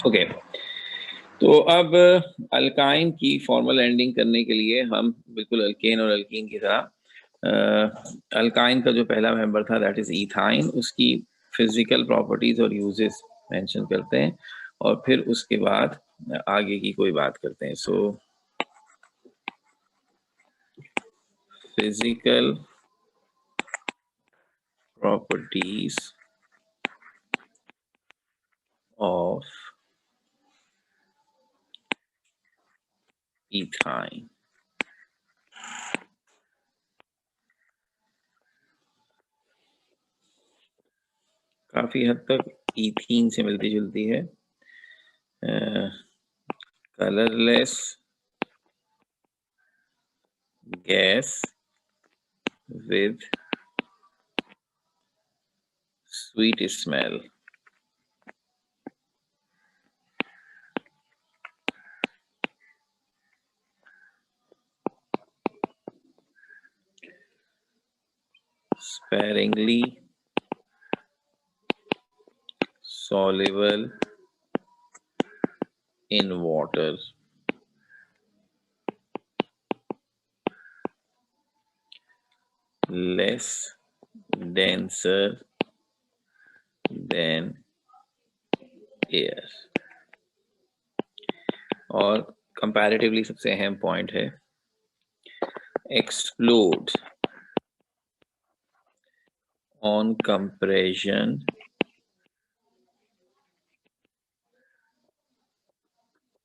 Okay, तो अब alkyne की फॉर्मल एंडिंग करने के लिए हम बिल्कुल अल्केन और अल्कीन की तरह अल्काइन का जो पहला मेंबर था दैट इज इथाइन, उसकी फिजिकल प्रॉपर्टीज और यूजेस मेंशन करते हैं और फिर उसके बाद आगे की कोई बात करते हैं। So physical properties of ethyne. काफी हद तक इथीन से मिलती जुलती है। Colourless gas with sweet smell. Sparingly soluble in water. Less denser than air. और कंपैरेटिवली सबसे अहम पॉइंट है explode on compression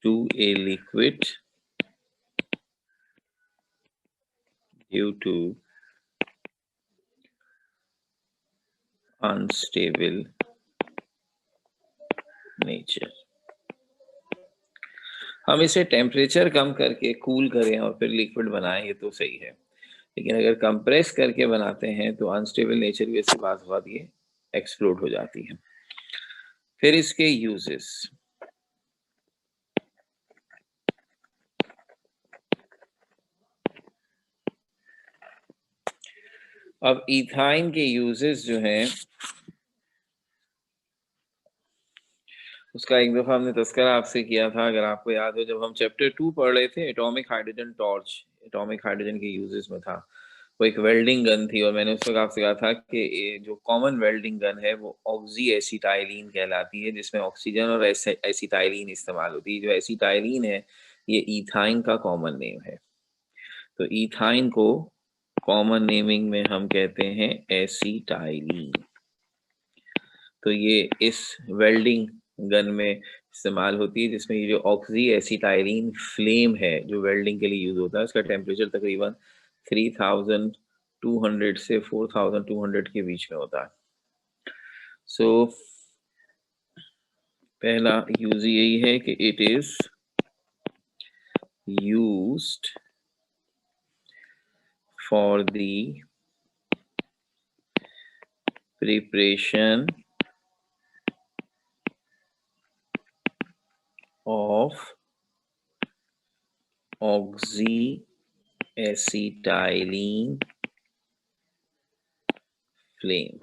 to a liquid due to unstable nature. हम इसे टेम्परेचर कम करके कूल करें और फिर लिक्विड बनाएं, ये तो सही है, लेकिन अगर कंप्रेस करके बनाते हैं तो अनस्टेबल नेचर की वजह से बात हुआ ये एक्सप्लोड हो जाती है। फिर इसके यूजेस, अब इथाइन के यूजेस जो हैं उसका एक दफा हमने तस्करा आपसे किया था, अगर आपको याद हो, जब हम चैप्टर 2 पढ़ रहे थे atomic hydrogen torch, atomic hydrogen के यूजेस में था वो एक वेल्डिंग गन थी और मैंने उस वक्त आपसे कहा था कि जो कॉमन वेल्डिंग गन है वो ऑक्सी एसिटाइलिन कहलाती है, जिसमें ऑक्सीजन और एसिटाइलिन इस्तेमाल होती है। जो एसिटाइलिन है ये इथाइन का कॉमन नेम है, तो इथाइन को कॉमन नेमिंग में हम कहते हैं एसिटाइलिन। तो ये इस वेल्डिंग गन में इस्तेमाल होती है, जिसमें ये जो ऑक्सी एसिटाइलिन फ्लेम है जो वेल्डिंग के लिए यूज होता है, उसका टेम्परेचर तकरीबन 3200 से 4200 के बीच में होता है। सो पहला यूज यही है कि it is used for the preparation of oxy acetylene flame,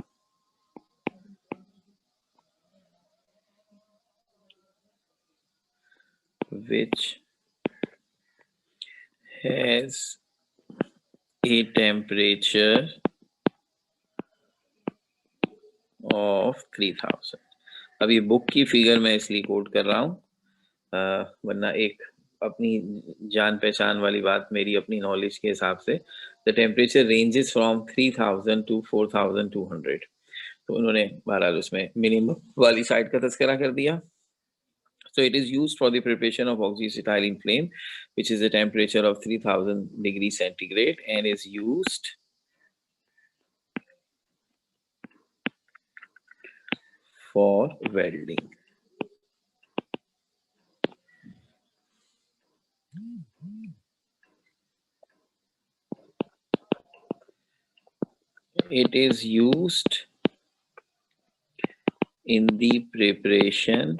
which has a temperature of 3000। अब ये बुक की फिगर मैं इसलिए कोट कर रहा हूँ, वरना एक अपनी जान पहचान वाली बात मेरी अपनी नॉलेज के हिसाब से, the temperature ranges from 3000 to 4200। तो उन्होंने बहरहाल उसमें मिनिमम वाली साइड का तस्करा कर दिया। So it is used for the preparation of oxyacetylene flame, which is a temperature of 3000 degrees centigrade and is used for welding. It is used in the preparation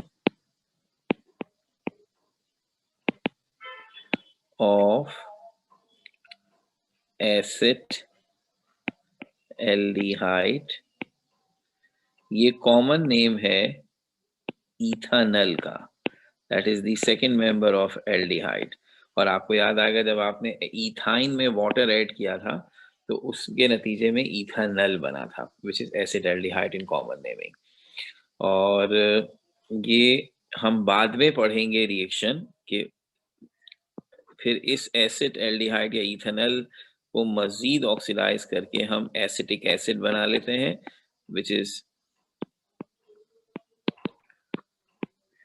of acetaldehyde। ये common name है ethanol का, that is the second member of aldehyde. और आपको याद आएगा जब आपने ethyne में वाटर ऐड किया था तो उसके नतीजे में इथानल बना था, which is acid aldehyde in common naming. और ये हम बाद में पढ़ेंगे रिएक्शन कि फिर इस एसिड एल्डिहाइड या इथेनॉल को मजीद ऑक्सीडाइज करके हम एसिटिक एसिड बना लेते हैं, which is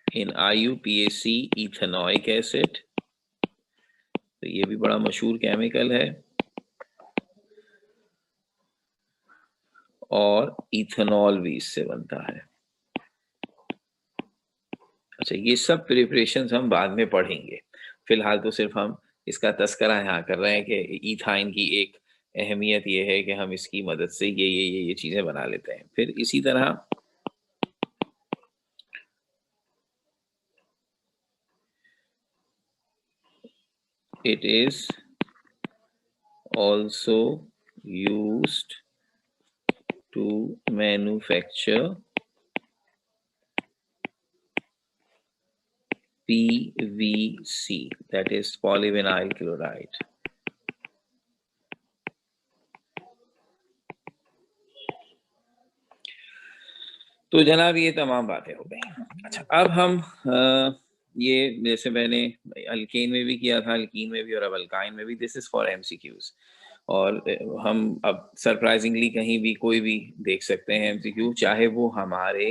in IUPAC ethanoic acid. तो ये भी बड़ा मशहूर केमिकल है। और इथेनॉल भी इससे बनता है। अच्छा, ये सब प्रिपरेशंस हम बाद में पढ़ेंगे, फिलहाल तो सिर्फ हम इसका तस्करा यहाँ कर रहे हैं कि इथाइन की एक अहमियत ये है कि हम इसकी मदद से ये चीज़ें बना लेते हैं। फिर इसी तरह it is also used to manufacture PVC, that is polyvinyl chloride. तो जनाब ये तमाम बातें हो गई। अच्छा, अब हम ये जैसे मैंने अल्केन में भी किया था, अल्कीन में भी और अब अल्काइन में भी, दिस इज फॉर MCQs। और हम अब सरप्राइजिंगली कहीं भी कोई भी देख सकते हैं MCQ, चाहे वो हमारे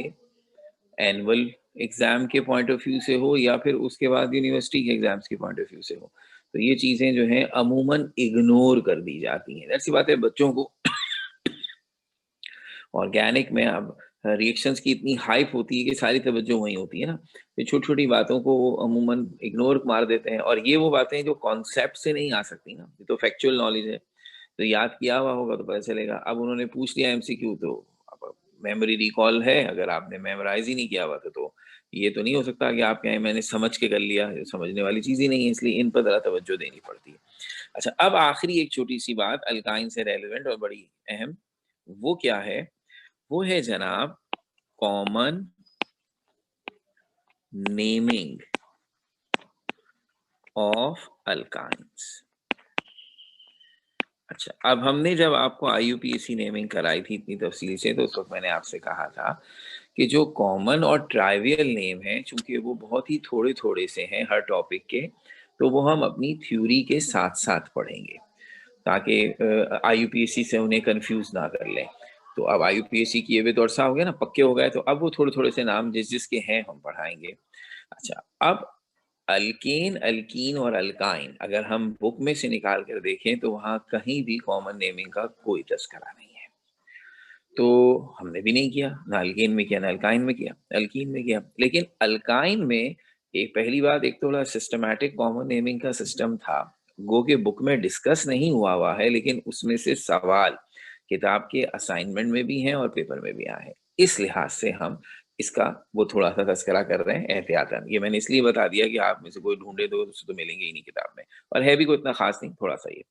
एनुअल एग्जाम के पॉइंट ऑफ व्यू से हो या फिर उसके बाद यूनिवर्सिटी के एग्जाम्स के पॉइंट ऑफ व्यू से हो। तो ये चीजें जो हैं अमूमन इग्नोर कर दी जाती हैं। ऐसी बात है, बच्चों को ऑर्गेनिक में अब रिएक्शंस की इतनी हाइप होती है कि सारी तवज्जो वहीं होती है ना, तो छोटी छोटी बातों को वो अमूमन इग्नोर मार देते हैं। और ये वो बातें जो कॉन्सेप्ट से नहीं आ सकती ना, ये तो फैक्चुअल नॉलेज है, तो याद किया हुआ होगा तो पता चलेगा। अब उन्होंने पूछ लिया MCQ, तो अब मेमोरी रिकॉल है, अगर आपने मेमोराइज ही नहीं किया हुआ तो ये तो नहीं हो सकता कि आप कहें मैंने समझ के कर लिया, समझने वाली चीज़ ही नहीं है, इसलिए इन पर ज़रा तवज्जो देनी पड़ती है। अच्छा, अब आखिरी एक छोटी सी बात अल्काइन से रेलिवेंट और बड़ी अहम, वो क्या है? वो है जनाब कॉमन नेमिंग ऑफ अल्काइंस। अच्छा, अब हमने जब आपको IUPAC नेमिंग कराई थी इतनी तफसील से, तो उस वक्त मैंने आपसे कहा था कि जो कॉमन और ट्राइवियल नेम है, चूंकि वो बहुत ही थोड़े थोड़े से हैं हर टॉपिक के, तो वो हम अपनी थ्योरी के साथ साथ पढ़ेंगे ताकि IUPAC से उन्हें कंफ्यूज ना कर लें। तो अब IUPAC किए हुए तो अरसा हो गया ना, पक्के हो गए, तो अब वो थोड़े थोड़े से नाम जिस जिसके हैं हम पढ़ाएंगे। अच्छा, अब अल्केन, अल्कीन और अल्काइन अगर हम बुक में से निकाल कर देखें तो वहां कहीं भी कॉमन नेमिंग का कोई तस्करा नहीं है। तो हमने भी नहीं किया, ना अल्केन में किया ना अल्काइन में किया, अल्कीन में किया। लेकिन अल्काइन में एक पहली बात, एक तो बड़ा सिस्टमैटिक कॉमन नेमिंग का सिस्टम था, गो के बुक में डिस्कस नहीं हुआ है, लेकिन उसमें से सवाल किताब के असाइनमेंट में भी हैं और पेपर में भी आए हैं। इस लिहाज से हम इसका वो थोड़ा सा तस्करा कर रहे हैं एहतियातन। ये मैंने इसलिए बता दिया कि आप में से कोई ढूंढे तो उसे तो मिलेंगे ही नहीं किताब में, और है भी कोई इतना खास नहीं, थोड़ा सा ये।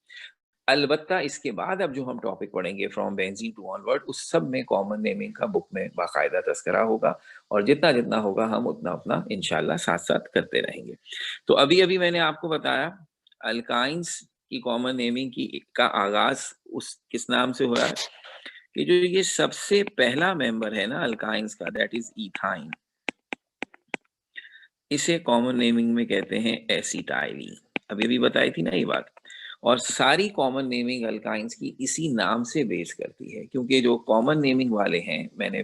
अलबत्ता इसके बाद अब जो हम टॉपिक पढ़ेंगे फ्रॉम बेंजीन टू ऑनवर्ड, उस सब में कॉमन नेमिंग का बुक में बाकायदा तस्करा होगा, और जितना जितना होगा हम उतना उतना इंशाल्लाह साथ साथ करते रहेंगे। तो अभी अभी मैंने आपको बताया अल्काइंस की कॉमन नेमिंग की का आगाज उस किस नाम से हो रहा है कि जो ये सबसे पहला मेंबर है ना अल्काइंस का, दैट इज इथाइन, इसे कॉमन नेमिंग में कहते हैं एसिटाइलीन। अभी भी बताई थी ना ये बात। और सारी कॉमन नेमिंग अल्काइंस की इसी नाम से बेस करती है, क्योंकि जो कॉमन नेमिंग वाले हैं, मैंने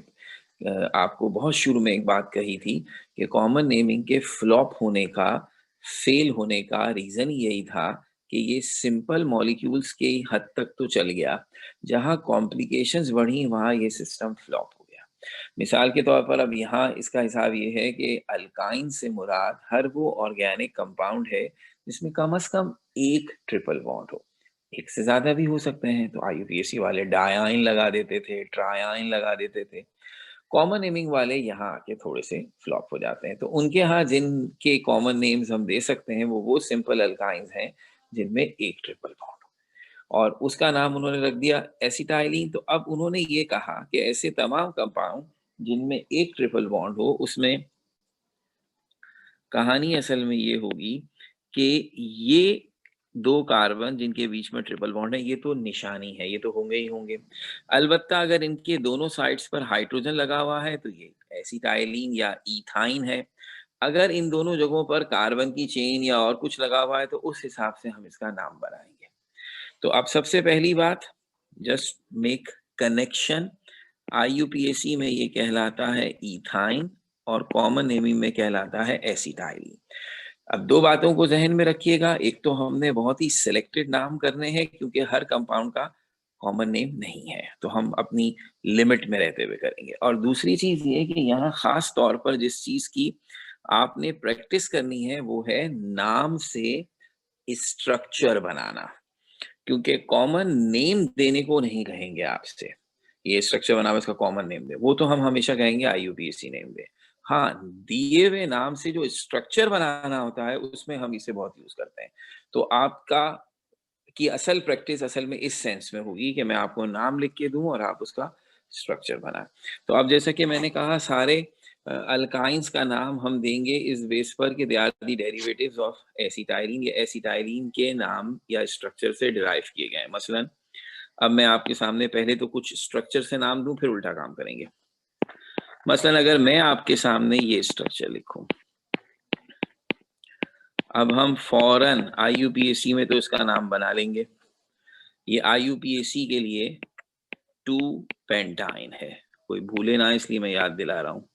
आपको बहुत शुरू में एक बात कही थी कि कॉमन नेमिंग के फ्लॉप होने का, फेल होने का रीजन यही था कि ये सिंपल मॉलिक्यूल्स के हद तक तो चल गया, जहां कॉम्प्लिकेशंस बढ़ी वहां ये सिस्टम फ्लॉप हो गया। मिसाल के तौर पर अब यहाँ इसका हिसाब ये है कि अल्काइन से मुराद हर वो ऑर्गेनिक कंपाउंड है जिसमें कम से कम एक ट्रिपल बॉन्ड हो, एक से ज्यादा भी हो सकते हैं। तो IUPAC वाले डायाइन लगा देते थे, ट्रायाइन लगा देते थे। कॉमन नेमिंग वाले यहाँ आके थोड़े से फ्लॉप हो जाते हैं। तो उनके यहाँ जिनके कॉमन नेम्स हम दे सकते हैं वो सिंपल अल्काइंस हैं जिनमें एक ट्रिपल बॉन्ड हो, और उसका नाम उन्होंने रख दिया एसिटाइलिन। तो अब उन्होंने ये कहा कि ऐसे तमाम कंपाउंड जिनमें एक ट्रिपल बॉन्ड हो, उसमें कहानी असल में ये होगी कि ये 2 कार्बन जिनके बीच में ट्रिपल बॉन्ड है, ये तो निशानी है, ये तो होंगे ही होंगे। अलबत्ता अगर इनके दोनों साइड्स पर हाइड्रोजन लगा हुआ है तो ये एसिटाइलिन या इथाइन है। अगर इन दोनों जगहों पर कार्बन की चेन या और कुछ लगा हुआ है तो उस हिसाब से हम इसका नाम बनाएंगे। तो अब सबसे पहली बात, जस्ट मेक कनेक्शन। IUPAC में ये कहलाता है इथाइन और कॉमन नेमिंग में कहलाता है एसिटाइलिन। अब 2 बातों को ज़हन में रखिएगा, एक तो हमने बहुत ही सिलेक्टेड नाम करने हैं क्योंकि हर कंपाउंड का कॉमन नेम नहीं है, तो हम अपनी लिमिट में रहते हुए करेंगे। और दूसरी चीज़ ये कि यहाँ ख़ास तौर पर जिस चीज़ की आपने प्रैक्टिस करनी है वो है नाम से स्ट्रक्चर बनाना, क्योंकि कॉमन नेम देने को नहीं कहेंगे आपसे, ये स्ट्रक्चर बना इसका कॉमन नेम दे, वो तो हम हमेशा कहेंगे IUPAC नेम दे। हाँ, दिए हुए नाम से जो स्ट्रक्चर बनाना होता है उसमें हम इसे बहुत यूज करते हैं। तो आपका की असल प्रैक्टिस असल में इस सेंस में होगी कि मैं आपको नाम लिख के दूं और आप उसका स्ट्रक्चर बनाएं। तो अब जैसा कि मैंने कहा, सारे अल्काइंस का नाम हम देंगे इस बेस पर कि they are the derivatives of acetylene, या एसिटाइलिन के नाम या स्ट्रक्चर से डिराइव किए गए हैं। मसलन अब मैं आपके सामने पहले तो कुछ स्ट्रक्चर से नाम दूं, फिर उल्टा काम करेंगे। मसलन अगर मैं आपके सामने ये स्ट्रक्चर लिखूं, अब हम फौरन IUPAC में तो इसका नाम बना लेंगे। ये IUPAC के लिए 2 पेंटाइन है, कोई भूले ना इसलिए मैं याद दिला रहा हूँ।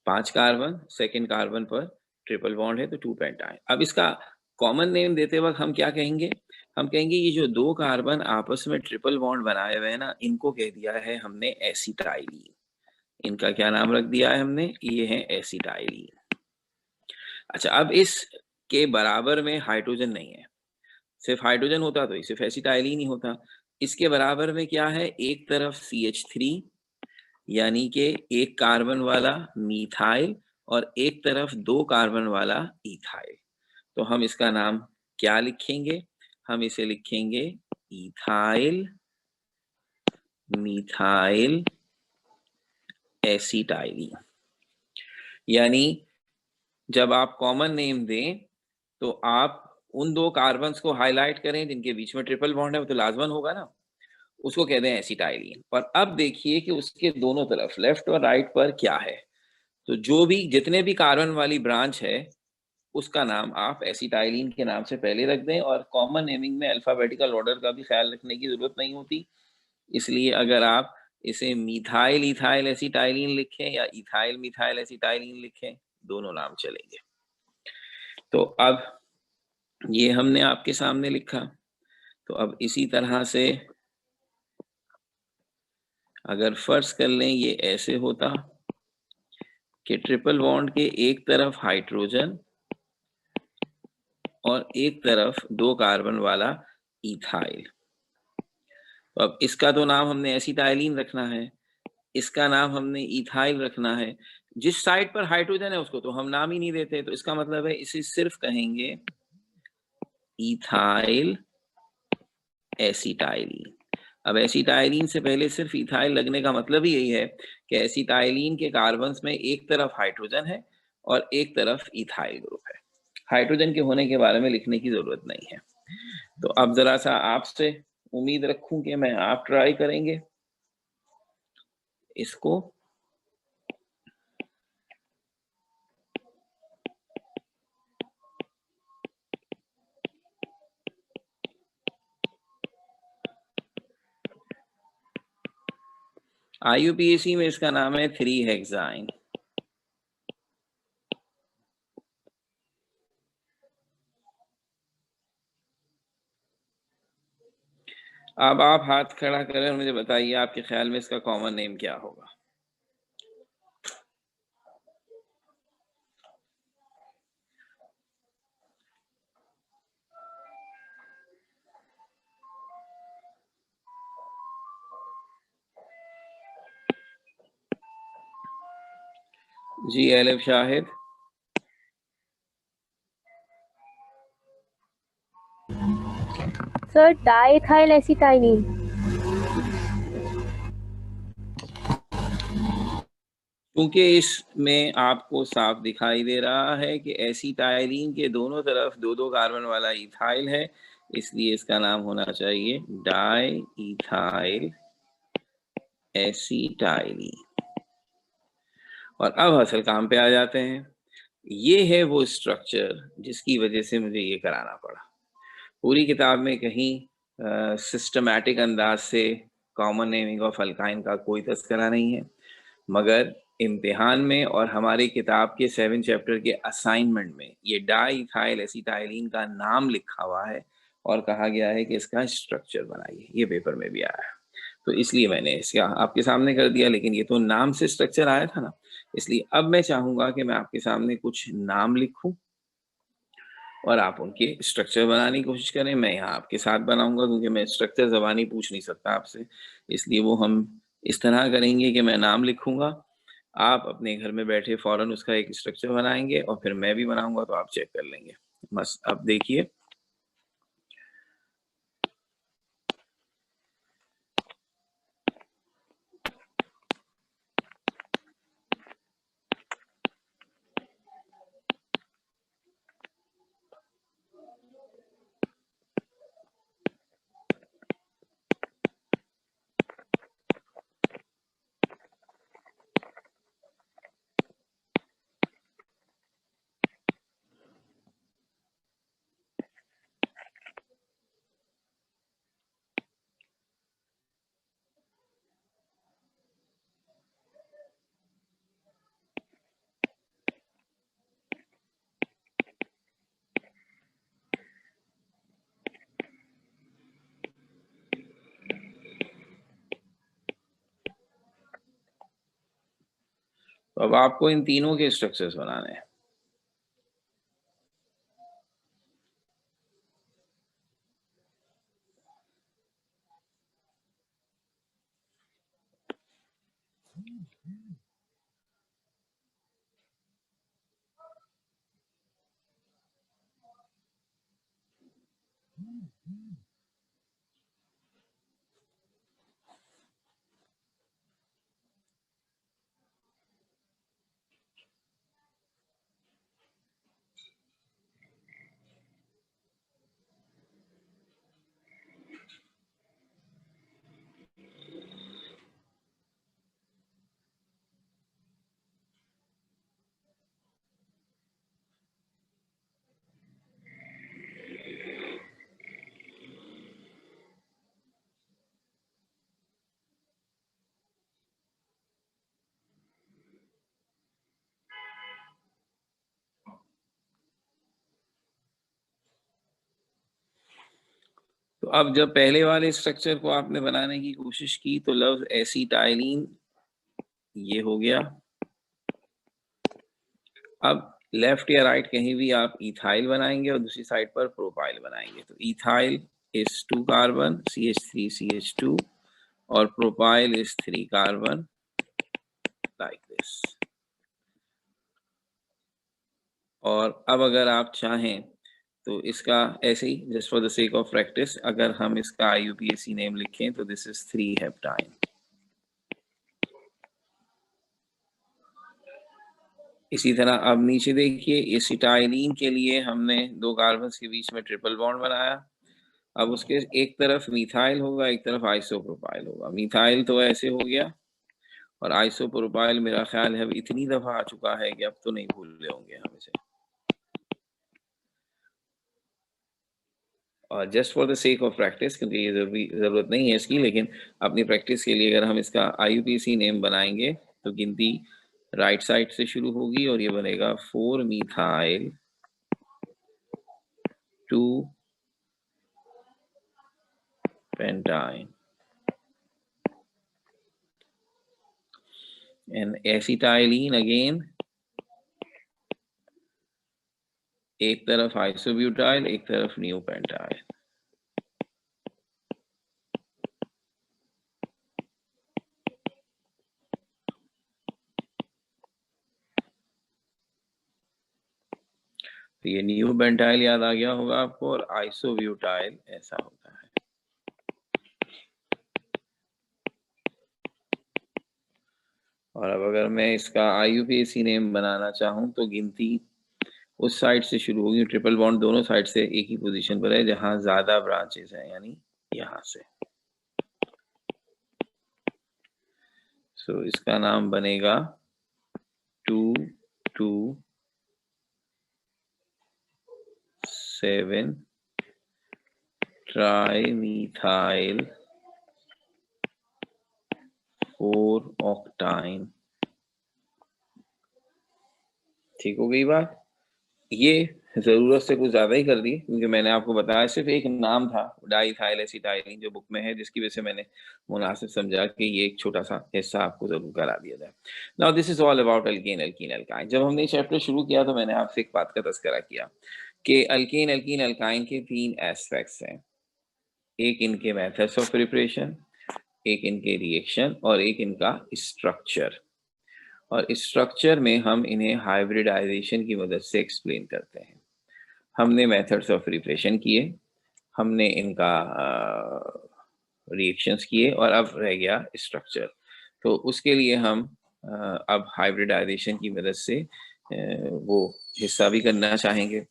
5 कार्बन, सेकेंड कार्बन पर ट्रिपल बॉन्ड है तो 2 पेंटाइन। अब इसका कॉमन नेम देते वक्त हम क्या कहेंगे? हम कहेंगे ये जो 2 कार्बन आपस में ट्रिपल बॉन्ड बनाए हुए हैं ना, इनको कह दिया है हमने एसिटाइलिन। इनका क्या नाम रख दिया है हमने? ये है एसिटाइलिन। अच्छा, अब इस के बराबर में हाइड्रोजन नहीं है, सिर्फ हाइड्रोजन होता तो ये सिर्फ एसिटाइलिन ही होता। इसके बराबर में क्या है? एक तरफ CH3 यानी कि 1 कार्बन वाला मीथाइल और एक तरफ 2 कार्बन वाला इथाइल। तो हम इसका नाम क्या लिखेंगे? हम इसे लिखेंगे इथाइल मीथाइल एसिटाइलिन। यानी जब आप कॉमन नेम दें तो आप उन 2 कार्बन्स को हाईलाइट करें जिनके बीच में ट्रिपल बॉन्ड है, वो तो लाजमन होगा ना, उसको कहते हैं एसिटाइलिन। और अब देखिए कि उसके दोनों तरफ लेफ्ट और राइट पर क्या है। तो जो भी जितने भी कार्बन वाली ब्रांच है उसका नाम आप एसिटाइलिन के नाम से पहले रख दें, और कॉमन नेमिंग में अल्फाबेटिकल ऑर्डर का भी ख्याल रखने की जरूरत नहीं होती। इसलिए अगर आप इसे मिथाइल इथाइल एसिटाइलिन लिखें या इथाइल मिथाइल एसिटाइलिन लिखें, दोनों नाम चलेंगे। तो अब ये हमने आपके सामने लिखा। तो अब इसी तरह से अगर फर्ज कर लें ये ऐसे होता कि ट्रिपल बॉन्ड के एक तरफ हाइड्रोजन और एक तरफ 2 कार्बन वाला इथाइल। तो अब इसका तो नाम हमने एसिटाइलिन रखना है, इसका नाम हमने इथाइल रखना है। जिस साइड पर हाइड्रोजन है उसको तो हम नाम ही नहीं देते, तो इसका मतलब है इसे सिर्फ कहेंगे इथाइल एसिटाइलिन। अब एसिटाइलिन से पहले सिर्फ इथाइल लगने का मतलब ही यही है कि एसिटाइलिन के कार्बन्स में एक तरफ हाइड्रोजन है और एक तरफ इथाइल ग्रुप है। हाइड्रोजन के होने के बारे में लिखने की जरूरत नहीं है। तो अब जरा सा आपसे उम्मीद रखूं कि मैं आप ट्राई करेंगे इसको। IUPAC में इसका नाम है 3 हेक्साइन। अब आप हाथ खड़ा करें और मुझे बताइए आपके ख्याल में इसका कॉमन नेम क्या होगा? जी Alif Shahid. Sir diethyl acetylene. क्योंकि इसमें आपको साफ दिखाई दे रहा है कि एसिटाइलिन के दोनों तरफ दो दो कार्बन वाला इथाइल है, इसलिए इसका नाम होना चाहिए डाई इथाइल एसिटाइलिन। और अब असल काम पे आ जाते हैं। ये है वो स्ट्रक्चर जिसकी वजह से मुझे ये कराना पड़ा। पूरी किताब में कहीं सिस्टमैटिक अंदाज से कॉमन नेमिंग ऑफ अल्काइन का कोई तस्करा नहीं है, मगर इम्तिहान में और हमारी किताब के 7 चैप्टर के असाइनमेंट में ये डाइथाइल एसिटाइलिन का नाम लिखा हुआ है और कहा गया है कि इसका स्ट्रक्चर बनाइए। ये पेपर में भी आया है, तो इसलिए मैंने इसका आपके सामने कर दिया, लेकिन ये तो नाम से स्ट्रक्चर आया था ना, इसलिए अब मैं चाहूंगा कि मैं आपके सामने कुछ नाम लिखूं और आप उनके स्ट्रक्चर बनाने की कोशिश करें। मैं यहाँ आपके साथ बनाऊंगा क्योंकि मैं स्ट्रक्चर ज़बानी पूछ नहीं सकता आपसे, इसलिए वो हम इस तरह करेंगे कि मैं नाम लिखूंगा, आप अपने घर में बैठे फ़ौरन उसका एक स्ट्रक्चर बनाएंगे और फिर मैं भी बनाऊंगा तो आप चेक कर लेंगे। बस अब देखिए, तो अब आपको इन तीनों के स्ट्रक्चर्स बनाने हैं। तो अब जब पहले वाले स्ट्रक्चर को आपने बनाने की कोशिश की तो लफ्ज एसिटाइलिन ये हो गया। अब लेफ्ट या राइट कहीं भी आप इथाइल बनाएंगे और दूसरी साइड पर प्रोपाइल बनाएंगे, तो इथाइल इज 2 कार्बन CH3CH2 और propyl is 3 carbon like this. और अब अगर आप चाहें तो इसका ऐसे ही just for the sake of practice अगर हम इसका IUPAC नेम लिखें तो दिस इज 3 हेप्टाइन। इसी तरह अब नीचे देखिए, एसिटाइलिन के लिए हमने 2 कार्बन के बीच में ट्रिपल बॉन्ड बनाया। अब उसके एक तरफ मिथाइल होगा, एक तरफ आइसोप्रोपाइल होगा। मिथाइल तो ऐसे हो गया और आइसोप्रोपाइल मेरा ख्याल है अब इतनी दफा आ चुका है कि अब तो नहीं भूल होंगे हम इसे। और just for the sake of practice, क्योंकि ये जरूरत नहीं है इसकी, लेकिन अपनी प्रैक्टिस के लिए अगर हम इसका IUPAC नेम बनाएंगे तो गिनती राइट साइड से शुरू होगी और ये बनेगा 4 methyl 2 pentyne and acetylene again, एक तरफ आइसोब्यूटाइल एक तरफ न्यू पेंटाइल। तो ये न्यू पेंटाइल याद आ गया होगा आपको और आइसोब्यूटाइल ऐसा होता है। और अब अगर मैं इसका IUPAC नेम बनाना चाहूँ तो गिनती उस साइड से शुरू होगी। ट्रिपल बॉन्ड दोनों साइड से एक ही पोजीशन पर है जहां ज्यादा ब्रांचेस हैं, यानी यहां से। सो इसका नाम बनेगा 2,2,7 ट्राइमीथाइल 4-ऑक्टाइन। ठीक हो गई बात। ये जरूरत से कुछ ज्यादा ही कर दी, क्योंकि मैंने आपको बताया सिर्फ एक नाम था डाइथाइल एसिटाइलिन जो बुक में है, जिसकी वजह से मैंने मुनासिब समझा कि ये एक छोटा सा हिस्सा आपको जरूर करा दिया जाए। Now this is all about alkane alkene alkyne. जब हमने चैप्टर शुरू किया तो मैंने आपसे एक बात का तस्करा किया कि अल्केन एल्कीन अल्काइन के 3 एस्पेक्ट्स हैं। एक इनके मेथड्स ऑफ प्रिपरेशन, एक इनके रिएक्शन और एक इनका स्ट्रक्चर। और स्ट्रक्चर में हम इन्हें हाइब्रिडाइजेशन की मदद से एक्सप्लेन करते हैं। हमने मेथड्स ऑफ प्रिपरेशन किए, हमने इनका रिएक्शंस किए और अब रह गया स्ट्रक्चर। तो उसके लिए हम अब हाइब्रिडाइजेशन की मदद से वो हिस्सा भी करना चाहेंगे।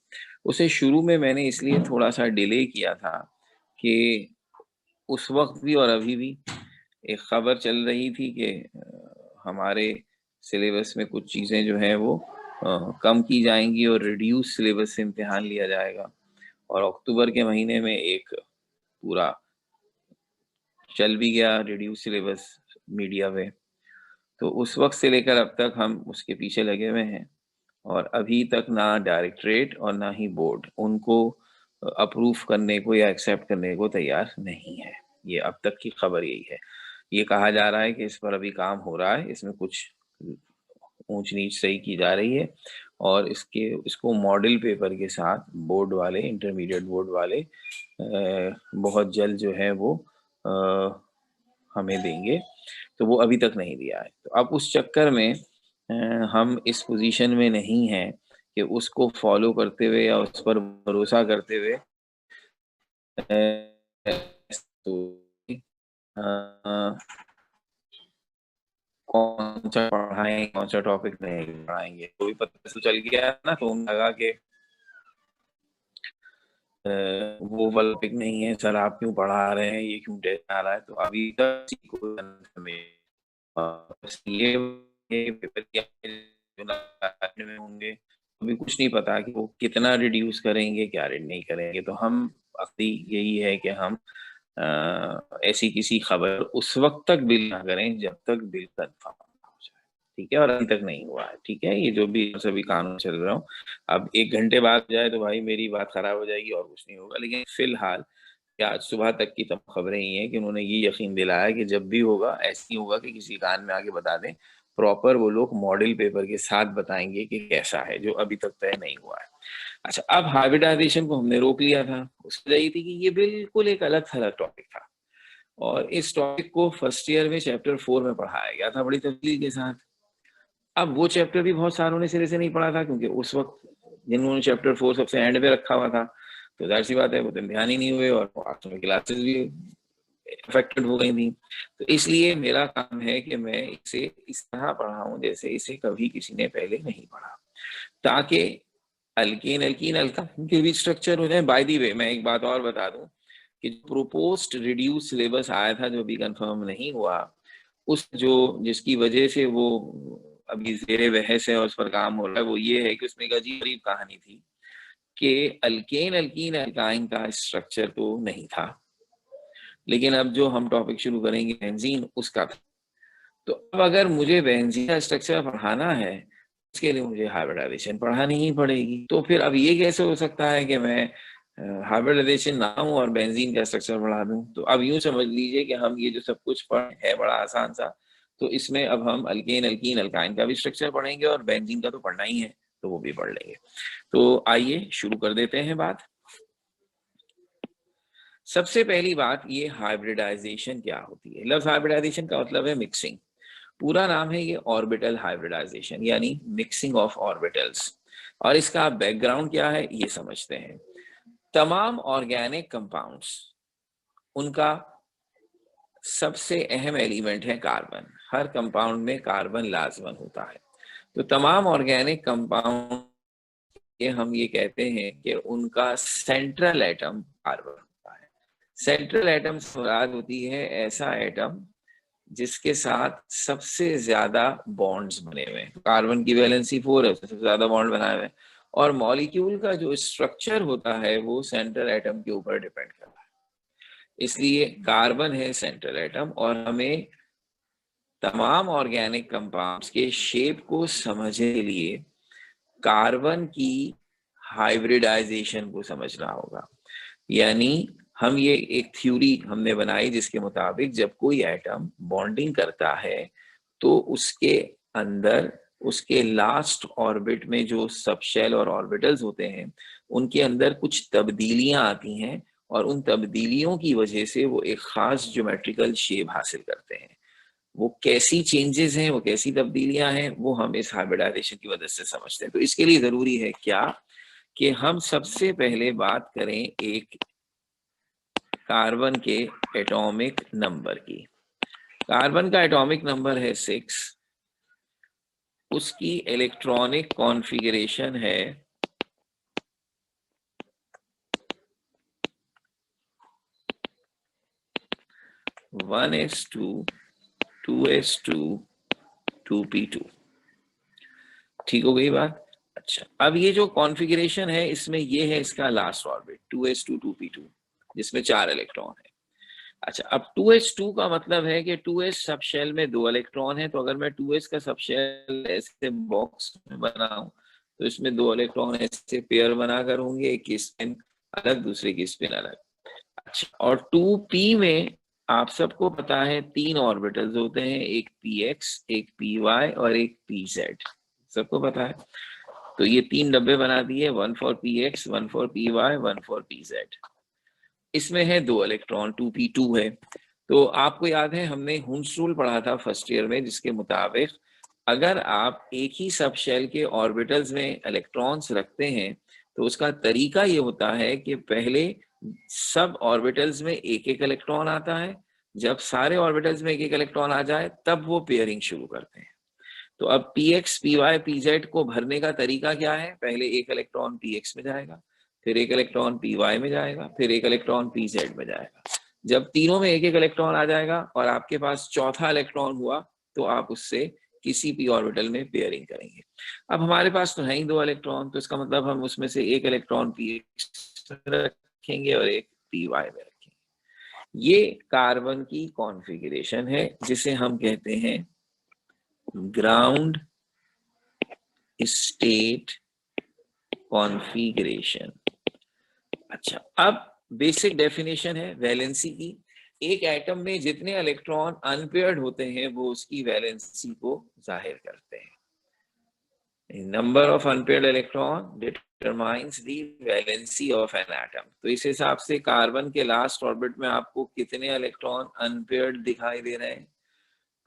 उसे शुरू में मैंने इसलिए थोड़ा सा डिले किया था कि उस वक्त भी और अभी भी एक खबर चल रही थी कि हमारे सिलेबस में कुछ चीज़ें जो हैं वो कम की जाएंगी और रिड्यूस सिलेबस से इम्तिहान लिया जाएगा। और अक्टूबर के महीने में एक पूरा चल भी गया रिड्यूस सिलेबस मीडिया में। तो उस वक्त से लेकर अब तक हम उसके पीछे लगे हुए हैं और अभी तक ना डायरेक्टरेट और ना ही बोर्ड उनको अप्रूव करने को या एक्सेप्ट करने को तैयार नहीं है। ये अब तक की खबर यही है। ये कहा जा रहा है कि इस पर अभी काम हो रहा है, इसमें कुछ ऊंच नीच सही की जा रही है और इसको मॉडल पेपर के साथ बोर्ड वाले, इंटरमीडिएट बोर्ड वाले बहुत जल्द जो है वो हमें देंगे। तो वो अभी तक नहीं दिया है। तो अब उस चक्कर में हम इस पोजीशन में नहीं हैं कि उसको फॉलो करते हुए या उस पर भरोसा करते हुए तो कौन सा पढ़ाएं कौन सा टॉपिक नहीं पढ़ाएंगे, तो भी पता तो चल गया ना। तो उन्हें लगा कि वो वाला टॉपिक नहीं है सर, आप क्यों पढ़ा रहे हैं, ये क्यों टेस्ट आ रहा है। तो अभी तक ये पेपर में होंगे, अभी कुछ नहीं पता कि वो कितना रिड्यूस करेंगे क्या नहीं करेंगे। तो हम अभी यही है कि हम ऐसी किसी खबर उस वक्त तक बिल ना करें जब तक बिल कंफर्म हो जाए। ठीक है, और अभी तक नहीं हुआ है। ठीक है, ये जो भी सभी कानून चल रहा हूँ, अब 1 घंटे बाद जाए तो भाई मेरी बात खराब हो जाएगी और कुछ नहीं होगा। लेकिन फिलहाल आज सुबह तक की तमाम खबरें ये हैं कि उन्होंने ये यकीन दिलाया कि जब भी होगा ऐसे ही होगा कि किसी कान में आके बता दें। प्रॉपर वो लोग मॉडल पेपर के साथ बताएंगे कि कैसा है, जो अभी तक तय नहीं हुआ है। अच्छा, अब हाइब्रिडाइजेशन को हमने रोक लिया था। उसकी वजह ये थी कि ये बिल्कुल एक अलग थलग टॉपिक था और इस टॉपिक को फर्स्ट ईयर में चैप्टर 4 में पढ़ाया गया था बड़ी तफसील के साथ। अब वो चैप्टर भी बहुत सारों ने सिरे से नहीं पढ़ा था, क्योंकि उस वक्त जिन्होंने चैप्टर 4 सबसे एंड पे रखा हुआ था, तो जाहिर सी बात है वो तो ध्यान ही नहीं हुए और आखिर में क्लासेस भी अफेक्टेड हो गई थी। तो इसलिए मेरा काम है कि मैं इसे इस तरह पढ़ाऊं जैसे इसे कभी किसी ने पहले नहीं पढ़ा, ताकि अल्कीन अल्कीन अल्काइन के भी स्ट्रक्चर हो जाए। बाय द वे मैं एक बात और बता दूं कि प्रोपोज्ड रिड्यूस सिलेबस आया था जो भी कंफर्म नहीं हुआ, उस जो जिसकी वजह से वो अभी ज़ेरे बहस है और उस पर काम हो रहा है, वो ये है कि उसमें एक अजीब गरीब कहानी थी कि अल्केन अल्कीन अल्काइन का स्ट्रक्चर तो नहीं था, लेकिन अब जो हम टॉपिक शुरू करेंगे बेंजीन उसका था। तो अब अगर मुझे बेंजीन का स्ट्रक्चर पढ़ाना है, उसके लिए मुझे हाइब्रिडाइजेशन पढ़ानी ही पड़ेगी। तो फिर अब ये कैसे हो सकता है कि मैं हाइब्रिडाइजेशन ना हूं और बेंजीन का स्ट्रक्चर पढ़ा दूं। तो अब यूं समझ लीजिए कि हम ये जो सब कुछ पढ़े है बड़ा आसान सा, तो इसमें अब हम अल्केन अल्कीन अल्काइन का भी स्ट्रक्चर पढ़ेंगे और बेंजीन का तो पढ़ना ही है, तो वो भी पढ़ लेंगे। तो आइए शुरू कर देते हैं बात। सबसे पहली बात, ये हाइब्रिडाइजेशन क्या होती है। लफ्ज हाइब्रिडाइजेशन का मतलब है मिक्सिंग। पूरा नाम है ये ऑर्बिटल हाइब्रिडाइजेशन, यानी मिक्सिंग ऑफ ऑर्बिटल्स। और इसका बैकग्राउंड क्या है ये समझते हैं। तमाम ऑर्गेनिक कंपाउंड्स, उनका सबसे अहम एलिमेंट है कार्बन। हर कंपाउंड में कार्बन लाजमन होता है। तो तमाम ऑर्गेनिक कंपाउंड ये हम ये कहते हैं कि उनका सेंट्रल एटम कार्बन होता है। सेंट्रल एटम से मुराद होती है ऐसा एटम जिसके साथ सबसे ज्यादा बॉन्ड्स बने हुए हैं। कार्बन की वैलेंसी 4 है, सबसे ज्यादा बॉन्ड बनाए हुए हैं, और मॉलिक्यूल का जो स्ट्रक्चर होता है वो सेंट्रल एटम के ऊपर डिपेंड करता है। इसलिए कार्बन है सेंट्रल एटम, और हमें तमाम ऑर्गेनिक कंपाउंड्स के शेप को समझने के लिए कार्बन की हाइब्रिडाइजेशन को समझना होगा। यानी हम ये एक थ्योरी हमने बनाई जिसके मुताबिक जब कोई एटम बॉन्डिंग करता है तो उसके अंदर उसके लास्ट ऑर्बिट में जो सबशेल और ऑर्बिटल्स होते हैं उनके अंदर कुछ तब्दीलियां आती हैं, और उन तब्दीलियों की वजह से वो एक खास ज्योमेट्रिकल शेप हासिल करते हैं। वो कैसी चेंजेस हैं, वो कैसी तब्दीलियां हैं, वो हम इस हाइब्रिडाइजेशन की वजह से समझते हैं। तो इसके लिए जरूरी है क्या कि हम सबसे पहले बात करें एक कार्बन के एटॉमिक नंबर की। कार्बन का एटॉमिक नंबर है 6। उसकी इलेक्ट्रॉनिक कॉन्फ़िगरेशन है 1s2 2s2 2p2। ठीक हो गई बात? अच्छा, अब ये जो कॉन्फ़िगरेशन है इसमें ये है इसका लास्ट ऑर्बिट 2s2 2p2 जिसमें 4 इलेक्ट्रॉन है। अच्छा, अब 2s2 का मतलब है कि 2s सब शेल में 2 इलेक्ट्रॉन है। तो अगर मैं 2s का सब शेल ऐसे बॉक्स में बनाऊं तो इसमें 2 इलेक्ट्रॉन ऐसे पेयर बनाकर होंगे, एक की स्पिन अलग दूसरे की स्पिन अलग। अच्छा, और 2p में आप सबको पता है 3 ऑर्बिटल्स होते हैं, एक px, एक py और एक pz। सबको पता है। तो ये 3 डब्बे बना दिए, 1 for px, 1 for py, 1 for pz। इसमें है 2 इलेक्ट्रॉन, 2p2 है। तो आपको याद है हमने हुंस रूल पढ़ा था फर्स्ट ईयर में, जिसके मुताबिक अगर आप एक ही सब शेल के ऑर्बिटल्स में इलेक्ट्रॉन्स रखते हैं तो उसका तरीका ये होता है कि पहले सब ऑर्बिटल्स में एक एक इलेक्ट्रॉन आता है, जब सारे ऑर्बिटल्स में एक एक इलेक्ट्रॉन आ जाए तब वो पेयरिंग शुरू करते हैं। तो अब px, py, pz को भरने का तरीका क्या है? पहले एक इलेक्ट्रॉन px में जाएगा, फिर एक इलेक्ट्रॉन py में जाएगा, फिर एक इलेक्ट्रॉन pz में जाएगा। जब तीनों में एक एक इलेक्ट्रॉन आ जाएगा और आपके पास चौथा इलेक्ट्रॉन हुआ तो आप उससे किसी p ऑर्बिटल में पेयरिंग करेंगे। अब हमारे पास तो है ही 2 इलेक्ट्रॉन, तो इसका मतलब हम उसमें से एक इलेक्ट्रॉन px में रखेंगे और एक py में रखेंगे। ये कार्बन की कॉन्फ़िगरेशन है जिसे हम कहते हैं ग्राउंड स्टेट कॉन्फ़िगरेशन। अच्छा, अब बेसिक डेफिनेशन है वैलेंसी की। एक एटम में जितने इलेक्ट्रॉन अनपेयर्ड होते हैं वो उसकी वैलेंसी को जाहिर करते हैं। Number of unpaired electron determines the valency of an atom. तो इस हिसाब से कार्बन के लास्ट ऑर्बिट में आपको कितने इलेक्ट्रॉन अनपेयर्ड दिखाई दे रहे हैं?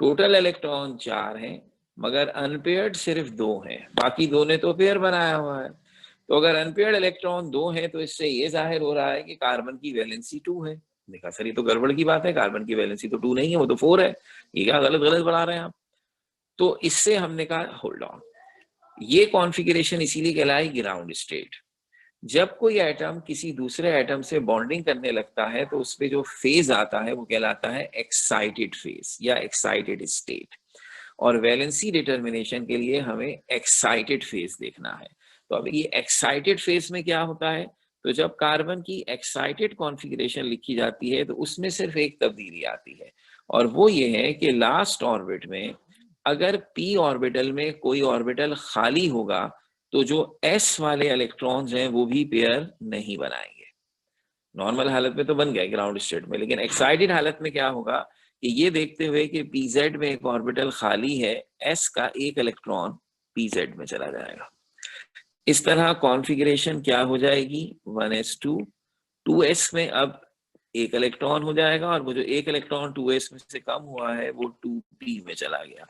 टोटल इलेक्ट्रॉन 4 हैं, मगर अनपेयर्ड सिर्फ 2 हैं, बाकी 2 ने तो पेयर बनाया हुआ है। तो अगर अनपेयर्ड इलेक्ट्रॉन 2 हैं तो इससे ये जाहिर हो रहा है कि कार्बन की वैलेंसी 2 है। देखा सर, ये तो गड़बड़ की बात है, कार्बन की वैलेंसी तो 2 नहीं है, वो तो 4 है। ये क्या गलत गलत बढ़ा रहे हैं आप? तो इससे हमने कहा होल्ड ऑन, ये कॉन्फ़िगरेशन इसीलिए कहलाई ग्राउंड स्टेट। जब कोई एटम किसी दूसरे एटम से बॉन्डिंग करने लगता है तो उस पे जो फेज आता है वो कहलाता है एक्साइटेड फेज या एक्साइटेड स्टेट। और वैलेंसी डिटर्मिनेशन के लिए हमें एक्साइटेड फेज देखना है। तो अब ये एक्साइटेड फेज में क्या होता है? तो जब कार्बन की एक्साइटेड कॉन्फ़िगरेशन लिखी जाती है तो उसमें सिर्फ एक तब्दीली आती है, और वो ये है कि लास्ट ऑर्बिट में अगर p ऑर्बिटल में कोई ऑर्बिटल खाली होगा तो जो s वाले इलेक्ट्रॉन्स हैं वो भी पेयर नहीं बनाएंगे। नॉर्मल हालत में तो बन गया ग्राउंड स्टेट में, लेकिन एक्साइटेड हालत में क्या होगा कि ये देखते हुए कि pz में एक ऑर्बिटल खाली है, s का एक इलेक्ट्रॉन pz में चला जाएगा। इस तरह कॉन्फ़िगरेशन क्या हो जाएगी? 1s2 2s में अब एक इलेक्ट्रॉन हो जाएगा, और वो जो एक इलेक्ट्रॉन 2s में से कम हुआ है वो 2p में चला गया।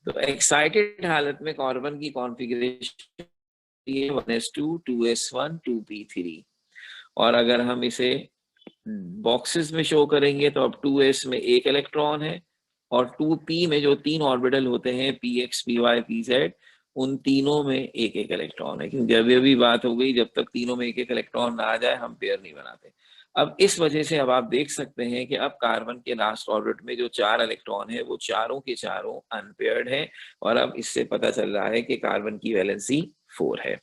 तो एक्साइटेड हालत में कार्बन की कॉन्फ़िगरेशन 1s2 2s1 2p3। और अगर हम इसे बॉक्सेस में शो करेंगे तो अब 2s में एक इलेक्ट्रॉन है और 2p में जो 3 ऑर्बिटल होते हैं px, py, pz, उन तीनों में एक एक इलेक्ट्रॉन है, क्योंकि अभी अभी बात हो गई जब तक तीनों में एक एक इलेक्ट्रॉन ना आ जाए हम पेयर नहीं बनाते। अब इस वजह से अब आप देख सकते हैं कि अब कार्बन के लास्ट ऑर्बिट में जो 4 इलेक्ट्रॉन है वो चारों के चारों अनपेयर्ड है, और अब इससे पता चल रहा है कि कार्बन की वैलेंसी 4 है।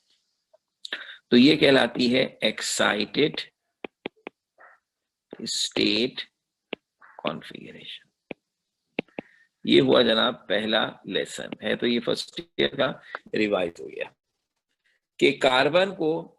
तो ये कहलाती है एक्साइटेड स्टेट कॉन्फ़िगरेशन। ये हुआ जनाब पहला लेसन है। तो ये फर्स्ट ईयर का रिवाइज हो गया कि कार्बन को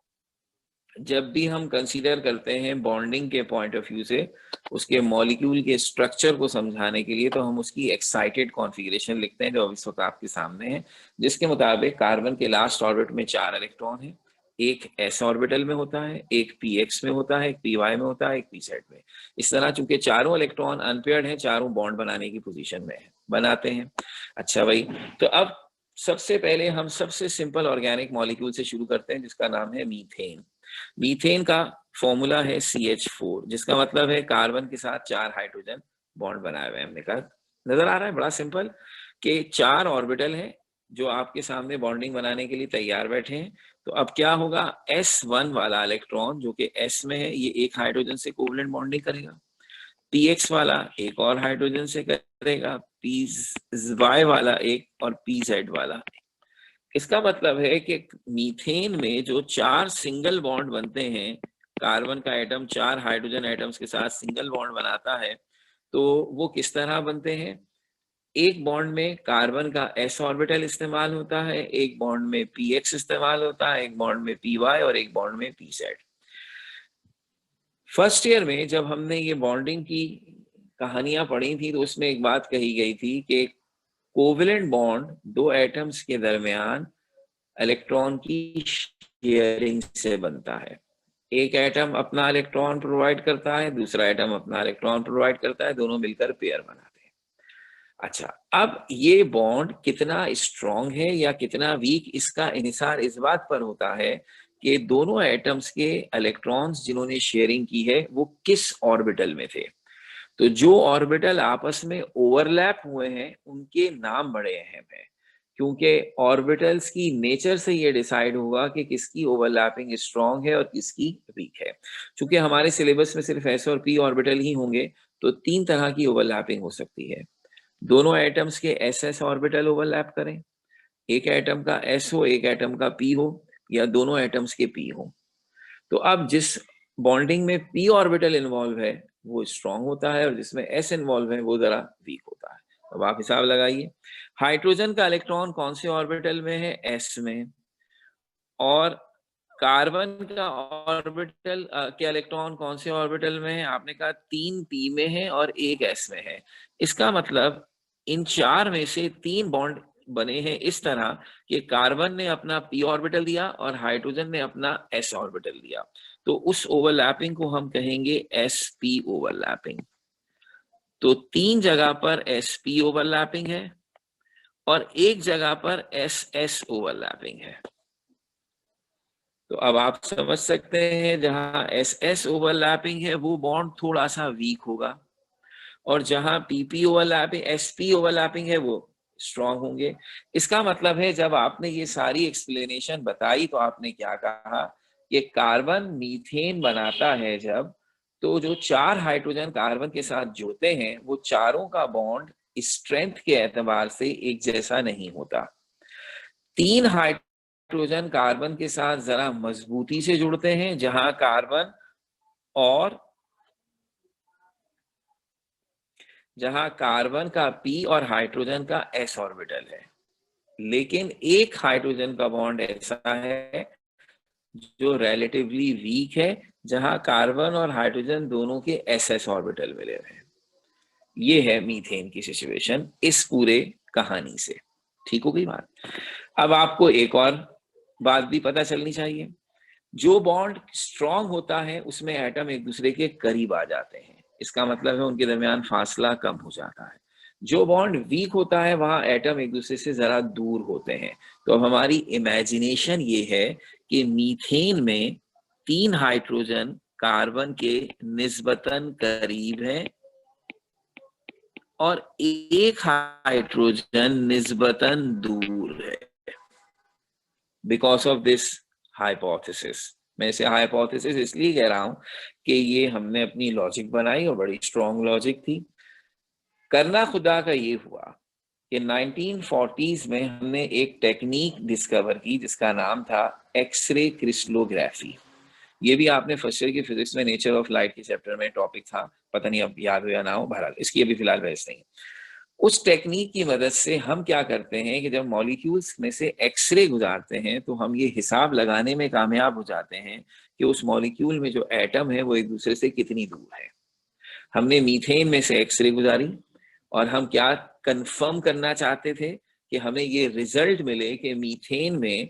जब भी हम कंसीडर करते हैं बॉन्डिंग के पॉइंट ऑफ व्यू से, उसके मॉलिक्यूल के स्ट्रक्चर को समझाने के लिए, तो हम उसकी एक्साइटेड कॉन्फ़िगरेशन लिखते हैं जो इस वक्त आपके सामने है, जिसके मुताबिक कार्बन के लास्ट ऑर्बिट में 4 इलेक्ट्रॉन है, एक s ऑर्बिटल में होता है, एक px में होता है, एक py में होता है, एक pz में। इस तरह चूंकि चारों इलेक्ट्रॉन अनपेयर्ड हैं, चारों बॉन्ड बनाने की पोजीशन में है, बनाते हैं। अच्छा भाई, तो अब सबसे पहले हम सबसे सिंपल ऑर्गेनिक मॉलिक्यूल से शुरू करते हैं जिसका नाम है मीथेन। मीथेन का फॉर्मूला है CH4, जिसका मतलब है कार्बन के साथ 4 हाइड्रोजन बॉन्ड बनाए हुए हैं। हमने कहा नजर आ रहा है, बड़ा सिंपल, कि 4 ऑर्बिटल है जो आपके सामने बॉन्डिंग बनाने के लिए तैयार बैठे हैं। तो अब क्या होगा, S1 वाला इलेक्ट्रॉन जो कि S में है, ये एक हाइड्रोजन से कोवलेंट बॉन्डिंग करेगा। px वाला एक और हाइड्रोजन से करेगा, py वाला एक, और pz वाला। इसका मतलब है कि मीथेन में जो 4 सिंगल बॉन्ड बनते हैं, कार्बन का एटम 4 हाइड्रोजन एटम्स के साथ सिंगल बॉन्ड बनाता है, तो वो किस तरह बनते हैं। एक बॉन्ड में कार्बन का s ऑर्बिटल इस्तेमाल होता है, एक बॉन्ड में px इस्तेमाल होता है, एक बॉन्ड में py और एक बॉन्ड में pz। फर्स्ट ईयर में जब हमने ये बॉन्डिंग की कहानियां पढ़ी थी तो उसमें एक बात कही गई थी कि कोवेलेंट बॉन्ड दो एटम्स के दरमियान इलेक्ट्रॉन की शेयरिंग से बनता है। एक एटम अपना इलेक्ट्रॉन प्रोवाइड करता है, दूसरा एटम अपना इलेक्ट्रॉन प्रोवाइड करता है, दोनों मिलकर पेयर बनाते हैं। अच्छा, अब ये बॉन्ड कितना स्ट्रॉन्ग है या कितना वीक, इसका इन्हिसार इस बात पर होता है कि दोनों एटम्स के इलेक्ट्रॉन्स जिन्होंने शेयरिंग की है वो किस ऑर्बिटल में थे। तो जो ऑर्बिटल आपस में ओवरलैप हुए हैं उनके नाम बड़े अहम हैं, क्योंकि ऑर्बिटल्स की नेचर से ये डिसाइड होगा कि किसकी ओवरलैपिंग स्ट्रांग है और किसकी वीक है। क्योंकि हमारे सिलेबस में सिर्फ s और p ऑर्बिटल ही होंगे, तो 3 तरह की ओवरलैपिंग हो सकती है। दोनों एटम्स के ss ऑर्बिटल ओवरलैप करें, एक एटम का s हो, एक एटम का p हो, या दोनों एटम्स के p हो। तो अब जिस बॉन्डिंग में p ऑर्बिटल इन्वॉल्व है वो स्ट्रांग होता है, और जिसमें s इन्वॉल्व है वो जरा वीक होता है। अब आप हिसाब लगाइए, हाइड्रोजन का इलेक्ट्रॉन कौन से ऑर्बिटल में है, s में, और कार्बन का ऑर्बिटल के इलेक्ट्रॉन कौन से ऑर्बिटल में है, आपने कहा 3 p में है और 1 s में है। इसका मतलब इन 4 में से 3 बॉन्ड बने हैं इस तरह कि कार्बन ने अपना p ऑर्बिटल दिया और हाइड्रोजन ने अपना s ऑर्बिटल दिया। तो उस ओवरलैपिंग को हम कहेंगे sp ओवरलैपिंग। तो 3 जगह पर sp ओवरलैपिंग है और एक जगह पर ss ओवरलैपिंग है। तो अब आप समझ सकते हैं जहां SS ओवरलैपिंग है वो बॉन्ड थोड़ा सा वीक होगा, और जहां PP ओवरलैपिंग, SP ओवरलैपिंग है वो स्ट्रांग होंगे। इसका मतलब है जब आपने ये सारी एक्सप्लेनेशन बताई तो आपने क्या कहा कि कार्बन मीथेन बनाता है जब, तो जो 4 हाइड्रोजन कार्बन के साथ जुड़ते हैं वो चारों का बॉन्ड स्ट्रेंथ के एतबार से एक जैसा नहीं होता। 3 हाइड्रोजन कार्बन के साथ जरा मजबूती से जुड़ते हैं, जहां कार्बन का p और हाइड्रोजन का s ऑर्बिटल है। लेकिन एक हाइड्रोजन का बॉन्ड ऐसा है जो रिलेटिवली वीक है, जहां कार्बन और हाइड्रोजन दोनों के ss ऑर्बिटल मिले हुए हैं। ये है मीथेन की सिचुएशन इस पूरे कहानी से। ठीक हो गई बात। अब आपको एक और बात भी पता चलनी चाहिए, जो बॉन्ड स्ट्रांग होता है उसमें एटम एक दूसरे के करीब आ जाते हैं, इसका मतलब है उनके दरमियान फासला कम हो जाता है। जो बॉन्ड वीक होता है वहां एटम एक दूसरे से जरा दूर होते हैं। तो अब हमारी इमेजिनेशन ये है कि मीथेन में 3 हाइड्रोजन कार्बन के निस्बतन करीब है और एक हाइड्रोजन निस्बतन दूर है। बिकॉज ऑफ दिस हाइपोथेसिस, मैं इसे हाइपोथेसिस इसलिए कह रहा हूं कि ये हमने अपनी लॉजिक बनाई और बड़ी स्ट्रॉन्ग लॉजिक थी। करना खुदा का ये हुआ कि 1940s में हमने एक टेक्निक डिस्कवर की जिसका नाम था एक्सरे क्रिस्टलोग्राफी। ये भी आपने फर्स्ट ईयर की फिजिक्स में नेचर ऑफ लाइट के चैप्टर में टॉपिक था, पता नहीं अब याद हो या ना हो, बहरहाल इसकी अभी फिलहाल बहस नहीं। उस टेक्निक की मदद से हम क्या करते हैं कि जब मॉलिक्यूल्स में से एक्सरे गुजारते हैं तो हम ये हिसाब लगाने में कामयाब हो जाते हैं कि उस मॉलिक्यूल में जो एटम है वो एक दूसरे से कितनी दूर है। हमने मीथेन में से एक्सरे गुजारी और हम क्या कंफर्म करना चाहते थे कि हमें ये रिजल्ट मिले कि मीथेन में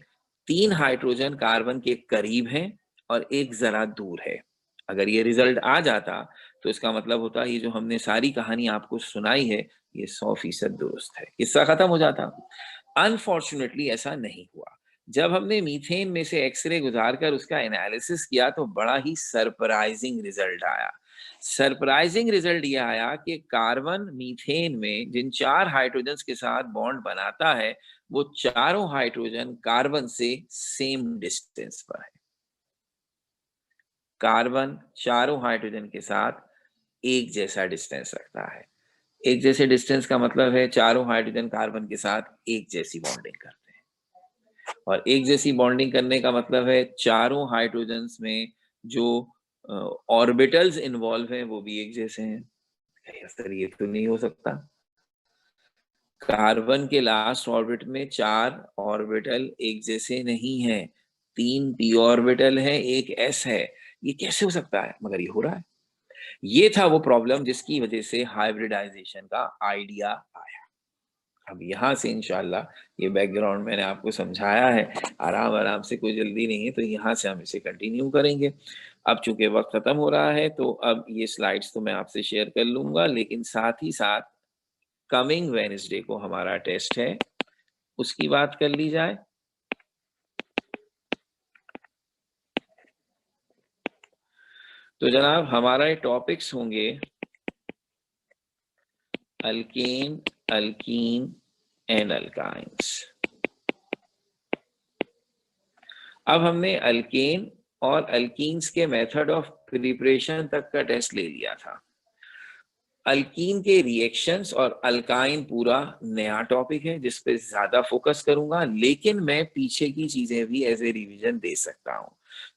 3 हाइड्रोजन कार्बन के करीब हैं और एक जरा दूर है। अगर ये रिजल्ट आ जाता तो इसका मतलब होता ये जो हमने सारी कहानी आपको सुनाई है ये 100% दुरुस्त है, किस्सा खत्म हो जाता। अनफॉर्चुनेटली ऐसा नहीं हुआ। जब हमने मीथेन में से एक्सरे गुजार कर उसका एनालिसिस किया तो बड़ा ही सरप्राइजिंग रिजल्ट आया। सरप्राइजिंग रिजल्ट यह आया कि कार्बन मीथेन में जिन 4 हाइड्रोजन के साथ बॉन्ड बनाता है वो चारों हाइड्रोजन कार्बन से सेम डिस्टेंस पर है। कार्बन चारों हाइड्रोजन के साथ एक जैसा डिस्टेंस रखता है। एक जैसे डिस्टेंस का मतलब है चारों हाइड्रोजन कार्बन के साथ एक जैसी बॉन्डिंग करते हैं और एक जैसी बॉन्डिंग करने का मतलब है चारों हाइड्रोजन्स में जो ऑर्बिटल्स इन्वॉल्व हैं वो भी एक जैसे हैं। सर ये तो नहीं हो सकता। कार्बन के लास्ट ऑर्बिट में 4 ऑर्बिटल एक जैसे नहीं है, 3 p ऑर्बिटल है, एक s है। ये कैसे हो सकता है? मगर ये हो रहा है। ये था वो प्रॉब्लम जिसकी वजह से हाइब्रिडाइजेशन का आइडिया आया। अब यहाँ से इंशाल्लाह ये बैकग्राउंड मैंने आपको समझाया है, आराम आराम से, कोई जल्दी नहीं है, तो यहाँ से हम इसे कंटिन्यू करेंगे। अब चूंकि वक्त खत्म हो रहा है तो अब ये स्लाइड्स तो मैं आपसे शेयर कर लूंगा, लेकिन साथ ही साथ कमिंग वेडनेसडे को हमारा टेस्ट है, उसकी बात कर ली जाए। तो जनाब हमारा ये टॉपिक्स होंगे अल्केन, अल्कीन एंड अल्काइंस। अब हमने अल्केन और अल्कीन्स के मेथड ऑफ प्रिपरेशन तक का टेस्ट ले लिया था। अल्कीन के रिएक्शंस और अल्काइन पूरा नया टॉपिक है जिस पे ज्यादा फोकस करूंगा, लेकिन मैं पीछे की चीजें भी एज ए रिवीजन दे सकता हूं।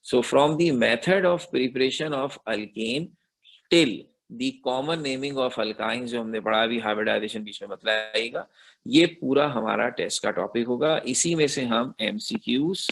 So from the method of preparation of alkane till the common naming of alkyne जो हमने पढ़ा अभी, हाइब्रिडाइजेशन बीच में बतलाएगा, ये पूरा हमारा टेस्ट का टॉपिक होगा। इसी में से हम एमसीक्यूज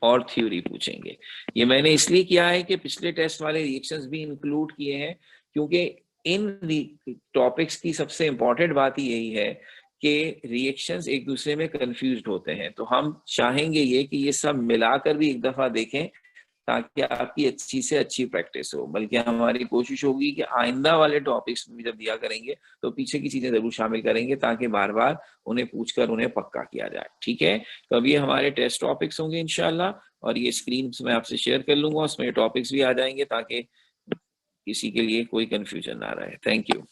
और थ्योरी पूछेंगे। ये मैंने इसलिए किया है कि पिछले टेस्ट वाले रिएक्शंस भी इंक्लूड किए हैं, क्योंकि इन टॉपिक्स की सबसे इंपॉर्टेंट बात ही यही है कि रिएक्शंस एक दूसरे में कंफ्यूज्ड होते हैं। तो हम चाहेंगे ये कि ये सब मिलाकर भी एक दफा देखें ताकि आपकी अच्छी से अच्छी प्रैक्टिस हो। बल्कि हमारी कोशिश होगी कि आइंदा वाले टॉपिक्स में जब दिया करेंगे तो पीछे की चीजें जरूर शामिल करेंगे ताकि बार बार उन्हें पूछकर उन्हें पक्का किया जाए। ठीक है, तो अब ये हमारे टेस्ट टॉपिक्स होंगे इंशाल्लाह, और ये स्क्रीन मैं आपसे शेयर कर लूंगा, उसमें टॉपिक्स भी आ जाएंगे ताकि किसी के लिए कोई कंफ्यूजन ना रहे। Thank you.